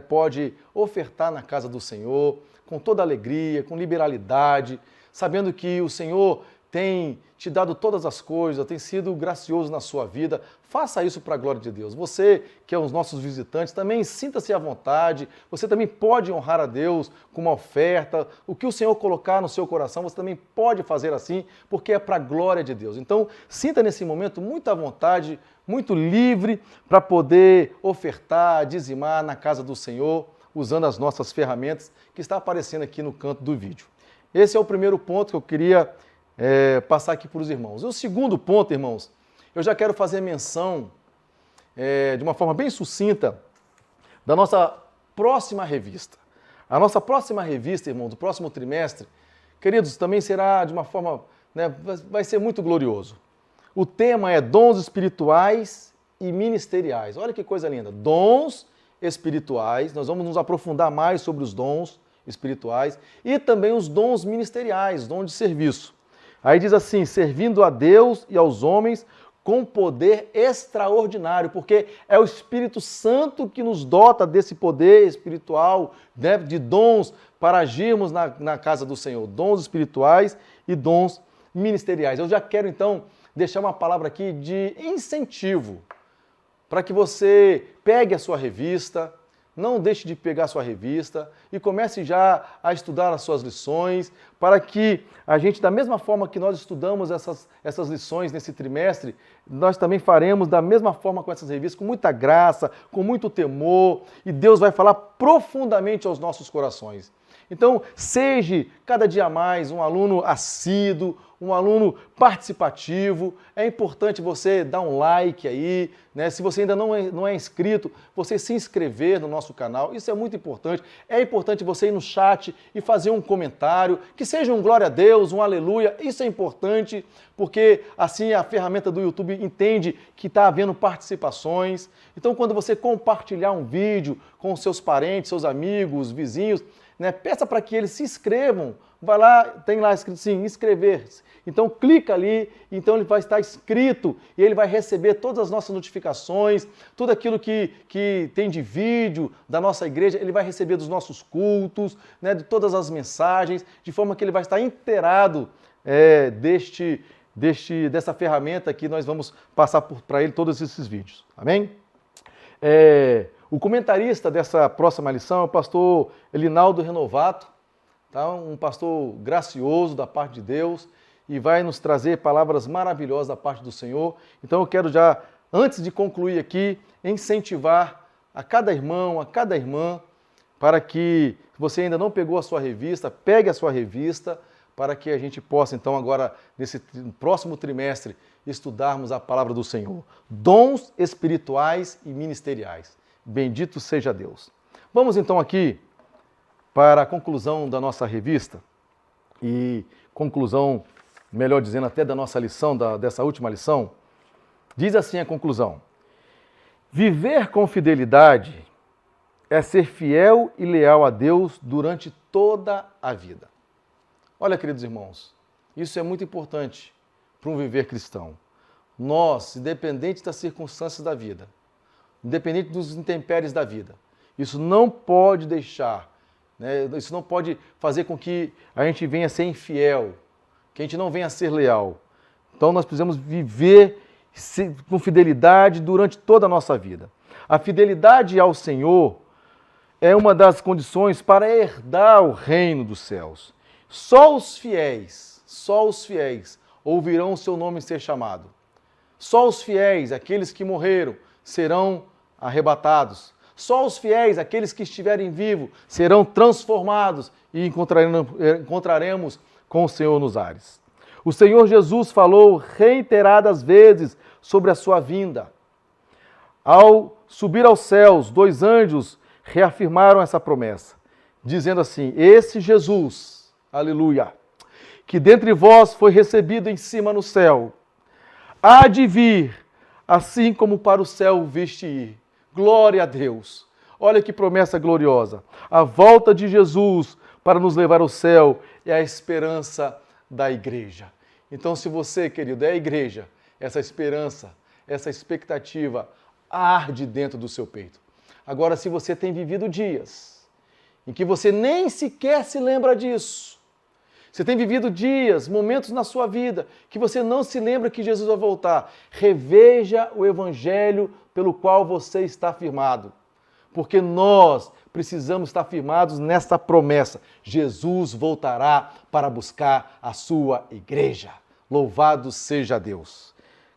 pode ofertar na casa do Senhor com toda alegria, com liberalidade, sabendo que o Senhor tem te dado todas as coisas, tem sido gracioso na sua vida. Faça isso para a glória de Deus. Você, que é os nossos visitantes, também sinta-se à vontade. Você também pode honrar a Deus com uma oferta. O que o Senhor colocar no seu coração, você também pode fazer assim, porque é para a glória de Deus. Então, sinta nesse momento muito à vontade, muito livre para poder ofertar, dizimar na casa do Senhor, usando as nossas ferramentas que está aparecendo aqui no canto do vídeo. Esse é o primeiro ponto que eu queria passar aqui para os irmãos. E o segundo ponto, irmãos, eu já quero fazer menção de uma forma bem sucinta da nossa próxima revista. A nossa próxima revista, irmãos, do próximo trimestre, queridos, também será de uma forma, vai ser muito glorioso. O tema é dons espirituais e ministeriais. Olha que coisa linda. Dons espirituais, nós vamos nos aprofundar mais sobre os dons espirituais e também os dons ministeriais, dom de serviço. Aí diz assim, servindo a Deus e aos homens com poder extraordinário, porque é o Espírito Santo que nos dota desse poder espiritual, de dons para agirmos na casa do Senhor, dons espirituais e dons ministeriais. Eu já quero então deixar uma palavra aqui de incentivo para que você pegue a sua revista, não deixe de pegar a sua revista e comece já a estudar as suas lições, para que a gente, da mesma forma que nós estudamos essas lições nesse trimestre, nós também faremos da mesma forma com essas revistas, com muita graça, com muito temor, e Deus vai falar profundamente aos nossos corações. Então, seja cada dia mais um aluno assíduo, um aluno participativo. É importante você dar um like aí, né? Se você ainda não é inscrito, você se inscrever no nosso canal. Isso é muito importante. É importante você ir no chat e fazer um comentário, que seja um glória a Deus, um aleluia. Isso é importante, porque assim a ferramenta do YouTube entende que está havendo participações. Então, quando você compartilhar um vídeo com os seus parentes, seus amigos, vizinhos, peça para que eles se inscrevam. Vai lá, tem lá escrito assim, inscrever-se. Então clica ali, então ele vai estar inscrito e ele vai receber todas as nossas notificações, tudo aquilo que tem de vídeo da nossa igreja, ele vai receber dos nossos cultos, de todas as mensagens, de forma que ele vai estar inteirado dessa ferramenta que nós vamos passar para ele todos esses vídeos. Amém? O comentarista dessa próxima lição é o pastor Elinaldo Renovato, tá? Um pastor gracioso da parte de Deus e vai nos trazer palavras maravilhosas da parte do Senhor. Então eu quero já, antes de concluir aqui, incentivar a cada irmão, a cada irmã, para que, se você ainda não pegou a sua revista, pegue a sua revista, para que a gente possa, então, agora, nesse próximo trimestre, estudarmos a palavra do Senhor. Dons espirituais e ministeriais. Bendito seja Deus. Vamos então aqui para a conclusão da nossa revista e conclusão, melhor dizendo, até da nossa lição, dessa última lição. Diz assim a conclusão: viver com fidelidade é ser fiel e leal a Deus durante toda a vida. Olha, queridos irmãos, isso é muito importante para um viver cristão. nós, independente das circunstâncias da vida, independente dos intempéries da vida, isso não pode deixar, né? Isso não pode fazer com que a gente venha a ser infiel, que a gente não venha a ser leal. Então nós precisamos viver com fidelidade durante toda a nossa vida. A fidelidade ao Senhor é uma das condições para herdar o reino dos céus. Só os fiéis ouvirão o seu nome ser chamado. Só os fiéis, aqueles que morreram, serão arrebatados. Só os fiéis, aqueles que estiverem vivos, serão transformados e encontraremos com o Senhor nos ares. O Senhor Jesus falou reiteradas vezes sobre a sua vinda. Ao subir aos céus, 2 anjos reafirmaram essa promessa, dizendo assim: esse Jesus, aleluia, que dentre vós foi recebido em cima no céu, há de vir, assim como para o céu viste ir. Glória a Deus! Olha que promessa gloriosa. A volta de Jesus para nos levar ao céu é a esperança da igreja. Então, se você, querido, é a igreja, essa esperança, essa expectativa arde dentro do seu peito. Agora, se você tem vivido dias em que você nem sequer se lembra disso, você tem vivido dias, momentos na sua vida que você não se lembra que Jesus vai voltar, reveja o evangelho pelo qual você está firmado. Porque nós precisamos estar firmados nessa promessa. Jesus voltará para buscar a sua igreja. Louvado seja Deus.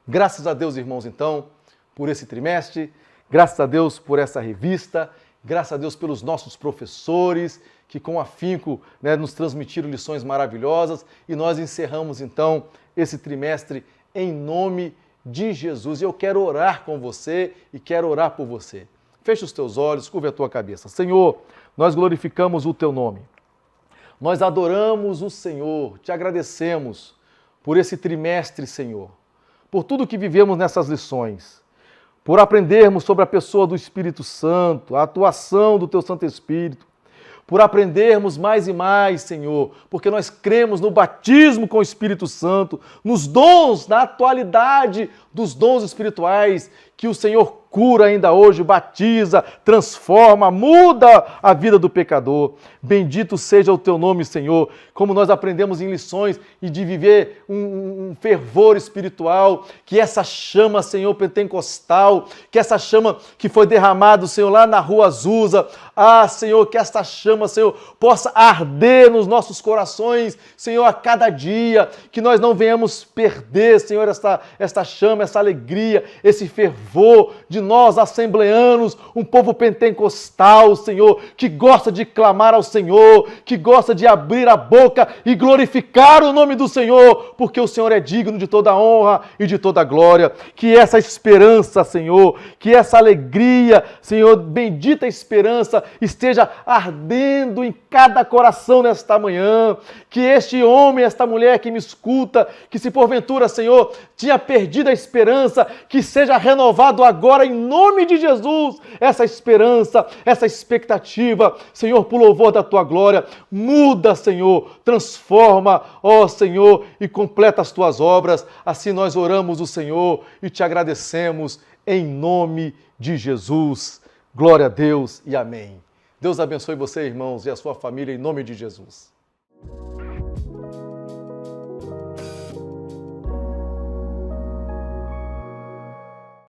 Graças a Deus, irmãos, então, por esse trimestre. Graças a Deus por essa revista. Graças a Deus pelos nossos professores que com afinco, né, nos transmitiram lições maravilhosas. E nós encerramos então esse trimestre em nome de Jesus. E eu quero orar com você e quero orar por você. Feche os teus olhos, curva a tua cabeça. Senhor, nós glorificamos o teu nome. Nós adoramos o Senhor, te agradecemos por esse trimestre, Senhor, por tudo que vivemos nessas lições, por aprendermos sobre a pessoa do Espírito Santo, a atuação do teu Santo Espírito, por aprendermos mais e mais, Senhor, porque nós cremos no batismo com o Espírito Santo, nos dons, na atualidade dos dons espirituais que o Senhor cura ainda hoje, batiza, transforma, muda a vida do pecador. Bendito seja o teu nome, Senhor, como nós aprendemos em lições e de viver um fervor espiritual, que essa chama, Senhor, pentecostal, que essa chama que foi derramada, Senhor, lá na rua Azusa, Senhor, que esta chama, Senhor, possa arder nos nossos corações, Senhor, a cada dia, que nós não venhamos perder, Senhor, esta chama, essa alegria, esse fervor de nós, assembleanos, um povo pentecostal, Senhor, que gosta de clamar ao Senhor, que gosta de abrir a boca e glorificar o nome do Senhor, porque o Senhor é digno de toda honra e de toda glória. Que essa esperança, Senhor, que essa alegria, Senhor, bendita esperança, esteja ardendo em cada coração nesta manhã. Que este homem, esta mulher que me escuta, que se porventura, Senhor, tinha perdido a esperança, que seja renovado agora em nome de Jesus, essa esperança, essa expectativa, Senhor, por louvor da tua glória. Muda, Senhor, transforma, ó Senhor, e completa as tuas obras. Assim nós oramos o Senhor e te agradecemos em nome de Jesus. Glória a Deus e amém. Deus abençoe você, irmãos, e a sua família em nome de Jesus.